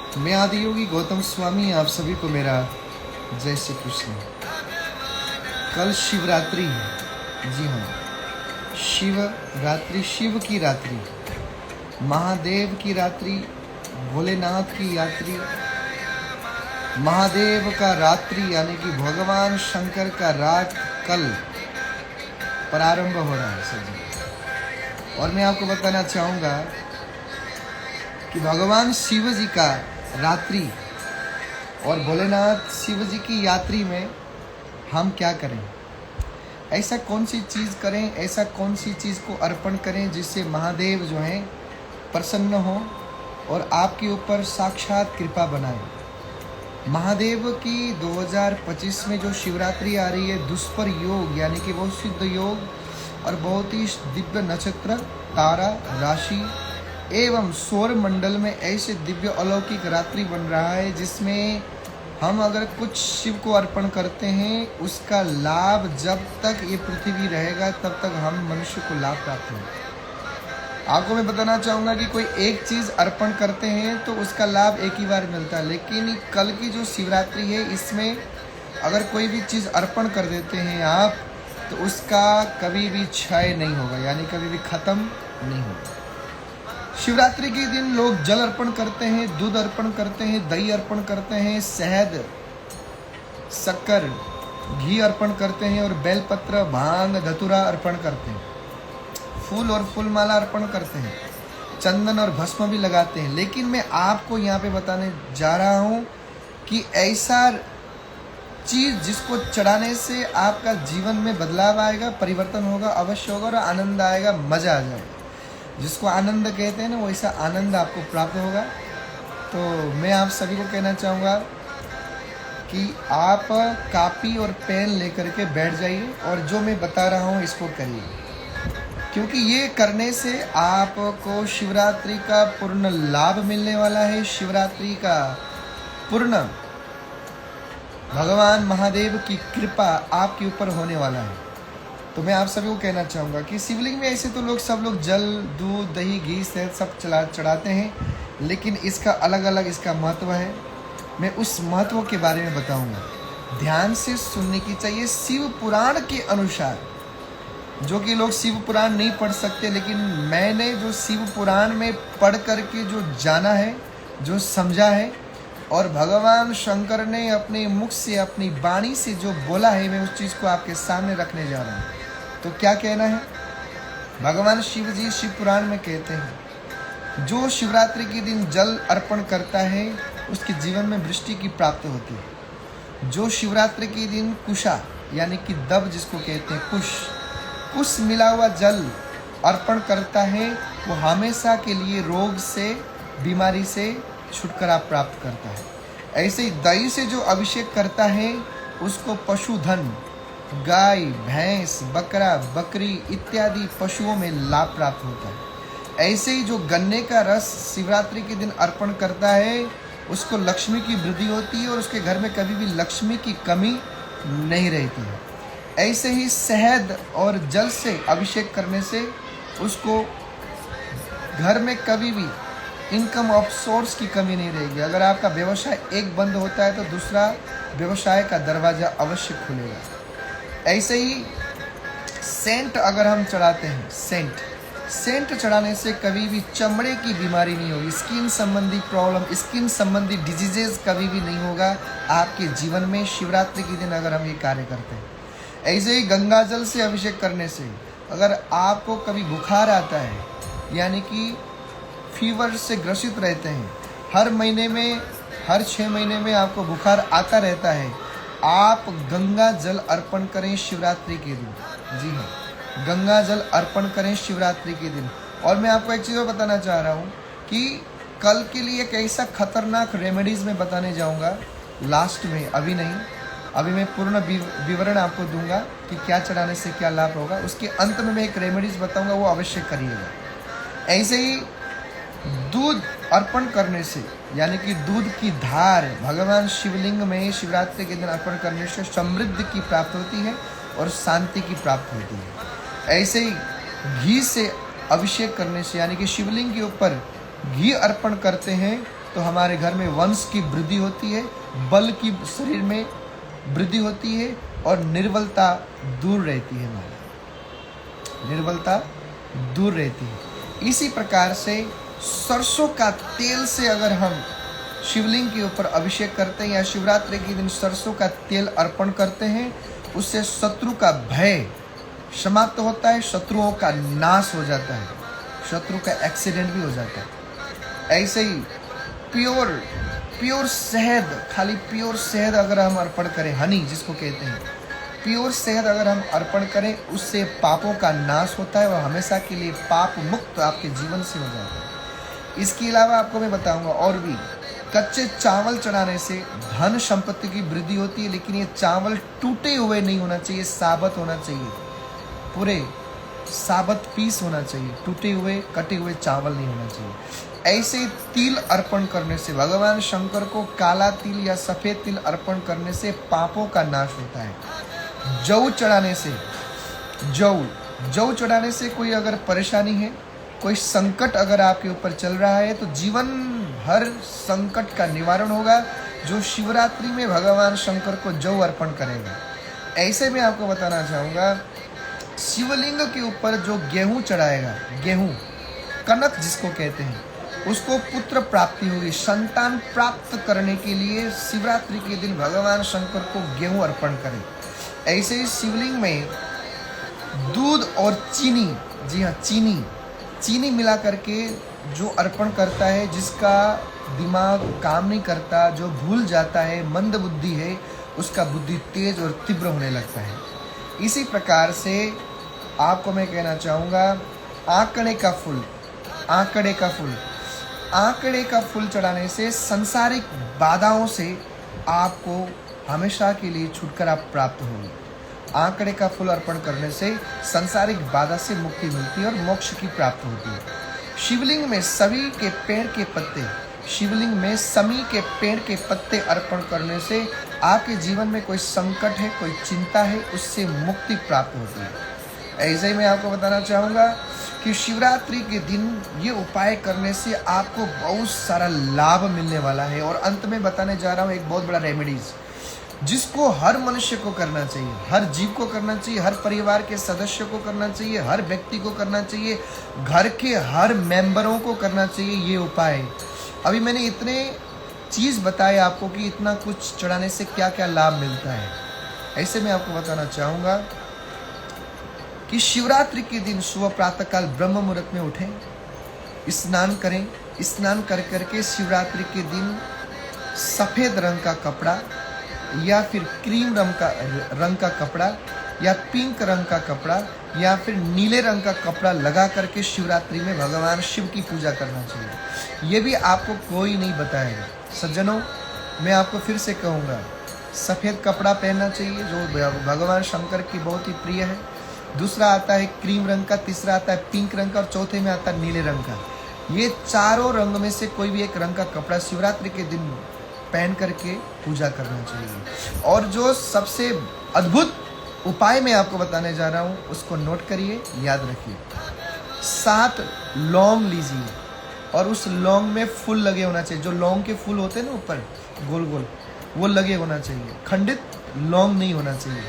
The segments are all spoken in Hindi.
मैं आदियोगी गौतम स्वामी, आप सभी को मेरा जय श्री कृष्ण। कल शिवरात्रि है। जी हाँ, शिवरात्रि, शिव की रात्रि, महादेव की रात्रि, भोलेनाथ की यात्री, महादेव का रात्रि यानी कि भगवान शंकर का रात कल प्रारंभ हो रहा है सर। और मैं आपको बताना चाहूँगा कि भगवान शिव जी का रात्रि और भोलेनाथ शिव जी की यात्री में हम क्या करें, ऐसा कौन सी चीज़ करें, ऐसा कौन सी चीज़ को अर्पण करें जिससे महादेव जो हैं प्रसन्न हो और आपके ऊपर साक्षात कृपा बनाए। महादेव की 2025 में जो शिवरात्रि आ रही है, दुष्पर योग यानी कि वो सिद्ध योग और बहुत ही दिव्य नक्षत्र, तारा, राशि एवं सौर मंडल में ऐसे दिव्य अलौकिक रात्रि बन रहा है जिसमें हम अगर कुछ शिव को अर्पण करते हैं, उसका लाभ जब तक ये पृथ्वी रहेगा तब तक हम मनुष्य को लाभ प्राप्त होगा। आपको मैं बताना चाहूँगा कि कोई एक चीज़ अर्पण करते हैं तो उसका लाभ एक ही बार मिलता है, लेकिन कल की जो शिवरात्रि है इसमें अगर कोई भी चीज़ अर्पण कर देते हैं आप, तो उसका कभी भी क्षय नहीं होगा, यानी कभी भी ख़त्म नहीं होगा। शिवरात्रि के दिन लोग जल अर्पण करते हैं, दूध अर्पण करते हैं, दही अर्पण करते हैं, शहद, शक्कर, घी अर्पण करते हैं और बेलपत्र, भांग, धतूरा अर्पण करते हैं, फूल और फूलमाला अर्पण करते हैं, चंदन और भस्म भी लगाते हैं। लेकिन मैं आपको यहाँ पे बताने जा रहा हूँ कि ऐसा चीज़ जिसको चढ़ाने से आपका जीवन में बदलाव आएगा, परिवर्तन होगा, अवश्य होगा और आनंद आएगा, मज़ा आ जाएगा। जिसको आनंद कहते हैं ना, वैसा आनंद आपको प्राप्त होगा। तो मैं आप सभी को कहना चाहूँगा कि आप कॉपी और पेन लेकर के बैठ जाइए और जो मैं बता रहा हूँ इसको करिए, क्योंकि ये करने से आपको शिवरात्रि का पूर्ण लाभ मिलने वाला है। शिवरात्रि का पूर्ण भगवान महादेव की कृपा आपके ऊपर होने वाला है। तो मैं आप सभी को कहना चाहूँगा कि शिवलिंग में ऐसे तो सब लोग जल, दूध, दही, घी, शहद सब चढ़ाते हैं, लेकिन इसका अलग अलग इसका महत्व है। मैं उस महत्व के बारे में बताऊँगा, ध्यान से सुनने की चाहिए। शिव पुराण के अनुसार, जो कि लोग शिव पुराण नहीं पढ़ सकते, लेकिन मैंने जो शिव पुराण में पढ़ करके जो जाना है, जो समझा है, और भगवान शंकर ने अपने मुख से, अपनी वाणी से जो बोला है, मैं उस चीज़ को आपके सामने रखने जा रहा हूँ। तो क्या कहना है? भगवान शिव जी शिव पुराण में कहते हैं, जो शिवरात्रि के दिन जल अर्पण करता है उसके जीवन में वृष्टि की प्राप्ति होती है। जो शिवरात्रि के दिन कुशा यानी कि दब जिसको कहते हैं, कुश मिला हुआ जल अर्पण करता है, वो हमेशा के लिए रोग से, बीमारी से छुटकारा प्राप्त करता है। ऐसे ही दही से जो अभिषेक करता है उसको पशुधन, गाय, भैंस, बकरा, बकरी इत्यादि पशुओं में लाभ प्राप्त होता है। ऐसे ही जो गन्ने का रस शिवरात्रि के दिन अर्पण करता है उसको लक्ष्मी की वृद्धि होती है और उसके घर में कभी भी लक्ष्मी की कमी नहीं रहती है। ऐसे ही शहद और जल से अभिषेक करने से उसको घर में कभी भी इनकम ऑफ सोर्स की कमी नहीं रहेगी। अगर आपका व्यवसाय एक बंद होता है तो दूसरा व्यवसाय का दरवाज़ा अवश्य खुलेगा। ऐसे ही सेंट अगर हम चढ़ाते हैं, सेंट चढ़ाने से कभी भी चमड़े की बीमारी नहीं होगी, स्किन संबंधी प्रॉब्लम, स्किन संबंधी डिजीजेज कभी भी नहीं होगा आपके जीवन में, शिवरात्रि के दिन अगर हम ये कार्य करते हैं। ऐसे ही गंगा जल से अभिषेक करने से अगर आपको कभी बुखार आता है, यानी कि फीवर से ग्रसित रहते हैं, हर महीने में, हर 6 महीने में आपको बुखार आता रहता है, आप गंगा जल अर्पण करें शिवरात्रि के दिन। जी हाँ, गंगा जल अर्पण करें शिवरात्रि के दिन। और मैं आपको एक चीज़ और बताना चाह रहा हूँ कि कल के लिए एक ऐसा खतरनाक रेमेडीज़ मैं बताने जाऊँगा लास्ट में, अभी नहीं, अभी मैं पूर्ण विवरण आपको दूंगा कि क्या चढ़ाने से क्या लाभ होगा। उसके अंत में मैं एक रेमेडीज़ बताऊँगा, वो अवश्य करिएगा। ऐसे ही दूध अर्पण करने से, यानी कि दूध की धार भगवान शिवलिंग में शिवरात्रि के दिन अर्पण करने से समृद्धि की प्राप्ति होती है और शांति की प्राप्ति होती है। ऐसे ही घी से अभिषेक करने से, यानी कि शिवलिंग के ऊपर घी अर्पण करते हैं तो हमारे घर में वंश की वृद्धि होती है, बल की शरीर में वृद्धि होती है और निर्बलता दूर रहती है। हमारी निर्बलता दूर रहती है। इसी प्रकार से सरसों का तेल से अगर हम शिवलिंग के ऊपर अभिषेक करते हैं या शिवरात्रि के दिन सरसों का तेल अर्पण करते हैं, उससे शत्रु का भय समाप्त होता है, शत्रुओं का नाश हो जाता है, शत्रु का एक्सीडेंट भी हो जाता है। ऐसे ही प्योर शहद, खाली प्योर शहद अगर हम अर्पण करें, हनी जिसको कहते हैं, प्योर शहद अगर हम अर्पण करें, उससे पापों का नाश होता है और हमेशा के लिए पाप मुक्त आपके जीवन से हो जाता है। इसके अलावा आपको मैं बताऊंगा और भी, कच्चे चावल चढ़ाने से धन संपत्ति की वृद्धि होती है, लेकिन ये चावल टूटे हुए नहीं होना चाहिए, साबत होना चाहिए, पूरे साबत पीस होना चाहिए, टूटे हुए कटे हुए चावल नहीं होना चाहिए। ऐसे तिल अर्पण करने से, भगवान शंकर को काला तिल या सफ़ेद तिल अर्पण करने से पापों का नाश होता है। जौ चढ़ाने से, जौ चढ़ाने से कोई अगर परेशानी है, कोई संकट अगर आपके ऊपर चल रहा है, तो जीवन भर संकट का निवारण होगा। जो शिवरात्रि में भगवान शंकर को जौ अर्पण करेगा। ऐसे में आपको बताना चाहूँगा, शिवलिंग के ऊपर जो गेहूँ चढ़ाएगा, गेहूँ कनक जिसको कहते हैं, उसको पुत्र प्राप्ति होगी। संतान प्राप्त करने के लिए शिवरात्रि के दिन भगवान शंकर को गेहूँ अर्पण करें। ऐसे ही शिवलिंग में दूध और चीनी, जी हाँ चीनी मिला करके जो अर्पण करता है, जिसका दिमाग काम नहीं करता, जो भूल जाता है, मंद बुद्धि है, उसका बुद्धि तेज और तीव्र होने लगता है। इसी प्रकार से आपको मैं कहना चाहूँगा, आंकड़े का फूल चढ़ाने से सांसारिक बाधाओं से आपको हमेशा के लिए छुटकारा प्राप्त होगी। आंकड़े का फूल अर्पण करने से सांसारिक बाधा से मुक्ति मिलती है और मोक्ष की प्राप्ति होती है। शिवलिंग में समी के पेड़ के पत्ते अर्पण करने से आपके जीवन में कोई संकट है, कोई चिंता है, उससे मुक्ति प्राप्त होती है। ऐसे ही मैं आपको बताना चाहूँगा कि शिवरात्रि के दिन ये उपाय करने से आपको बहुत सारा लाभ मिलने वाला है। और अंत में बताने जा रहा हूँ एक बहुत बड़ा रेमेडीज, जिसको हर मनुष्य को करना चाहिए, हर जीव को करना चाहिए, हर परिवार के सदस्य को करना चाहिए, हर व्यक्ति को करना चाहिए, घर के हर मेंबरों को करना चाहिए ये उपाय। अभी मैंने इतने चीज़ बताए आपको कि इतना कुछ चढ़ाने से क्या क्या लाभ मिलता है। ऐसे में आपको बताना चाहूँगा कि शिवरात्रि के दिन सुबह प्रातःकाल ब्रह्म मुहूर्त में उठें, स्नान करें, स्नान कर करके शिवरात्रि के दिन सफ़ेद रंग का कपड़ा या फिर क्रीम रंग का कपड़ा या पिंक रंग का कपड़ा या फिर नीले रंग का कपड़ा लगा करके शिवरात्रि में भगवान शिव की पूजा करना चाहिए। ये भी आपको कोई नहीं बताएगा। सज्जनों, मैं आपको फिर से कहूँगा, सफ़ेद कपड़ा पहनना चाहिए जो भगवान शंकर की बहुत ही प्रिय है। दूसरा आता है क्रीम रंग का, तीसरा आता है पिंक रंग का और चौथे में आता है नीले रंग का। ये चारों रंग में से कोई भी एक रंग का कपड़ा शिवरात्रि के दिन पहन करके पूजा करना चाहिए। और जो सबसे अद्भुत उपाय मैं आपको बताने जा रहा हूँ, उसको नोट करिए, याद रखिए। 7 लौंग लीजिए और उस लौंग में फूल लगे होना चाहिए। जो लौंग के फूल होते हैं ना ऊपर गोल गोल, वो लगे होना चाहिए। खंडित लौंग नहीं होना चाहिए।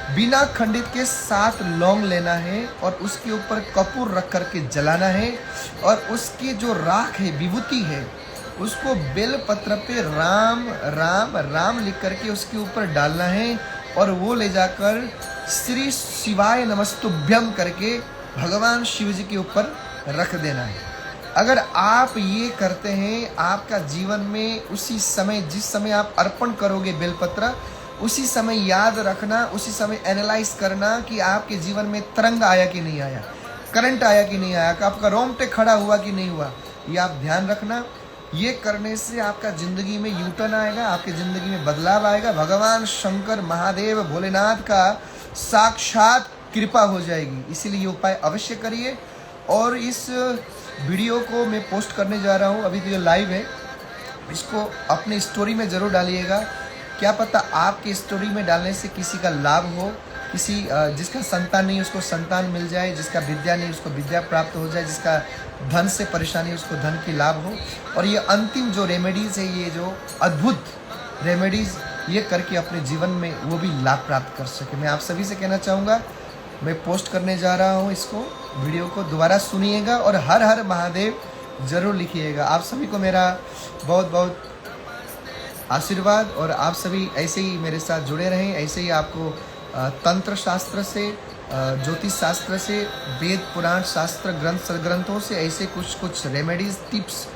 बिना खंडित के 7 लौंग लेना है और उसके ऊपर कपूर रख करके जलाना है और उसकी जो राख है, विभूति है, उसको बेलपत्र पे राम राम राम लिख करके उसके ऊपर डालना है और वो ले जाकर श्री शिवाय नमस्तुभ्यम करके भगवान शिव जी के ऊपर रख देना है। अगर आप ये करते हैं, आपका जीवन में उसी समय, जिस समय आप अर्पण करोगे बेलपत्र, उसी समय याद रखना, उसी समय एनालाइज करना कि आपके जीवन में तरंग आया कि नहीं आया, करंट आया कि नहीं आया, कि आपका रोंगटे खड़ा हुआ कि नहीं हुआ। ये आप ध्यान रखना। ये करने से आपका ज़िंदगी में यूटर्न आएगा, आपकी ज़िंदगी में बदलाव आएगा। भगवान शंकर, महादेव, भोलेनाथ का साक्षात कृपा हो जाएगी। इसीलिए ये उपाय अवश्य करिए। और इस वीडियो को मैं पोस्ट करने जा रहा हूँ, अभी तो ये लाइव है, इसको अपने स्टोरी में ज़रूर डालिएगा। क्या पता आपके स्टोरी में डालने से किसी का लाभ हो, किसी जिसका संतान नहीं उसको संतान मिल जाए, जिसका विद्या नहीं उसको विद्या प्राप्त हो जाए, जिसका धन से परेशानी उसको धन की लाभ हो। और ये अंतिम जो रेमेडीज़ है, ये जो अद्भुत रेमेडीज़ ये करके अपने जीवन में वो भी लाभ प्राप्त कर सके। मैं आप सभी से कहना चाहूँगा, मैं पोस्ट करने जा रहा हूँ इसको, वीडियो को दोबारा सुनिएगा और हर हर महादेव ज़रूर लिखिएगा। आप सभी को मेरा बहुत बहुत आशीर्वाद, और आप सभी ऐसे ही मेरे साथ जुड़े रहें। ऐसे ही आपको तंत्र शास्त्र से, ज्योतिष शास्त्र से, वेद पुराण शास्त्र ग्रंथों से ऐसे कुछ रेमेडीज़ टिप्स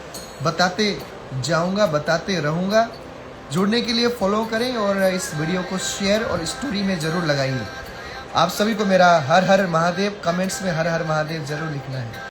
बताते जाऊंगा, बताते रहूँगा। जुड़ने के लिए फॉलो करें और इस वीडियो को शेयर और स्टोरी में ज़रूर लगाइए। आप सभी को मेरा हर हर महादेव, कमेंट्स में हर हर महादेव ज़रूर लिखना है।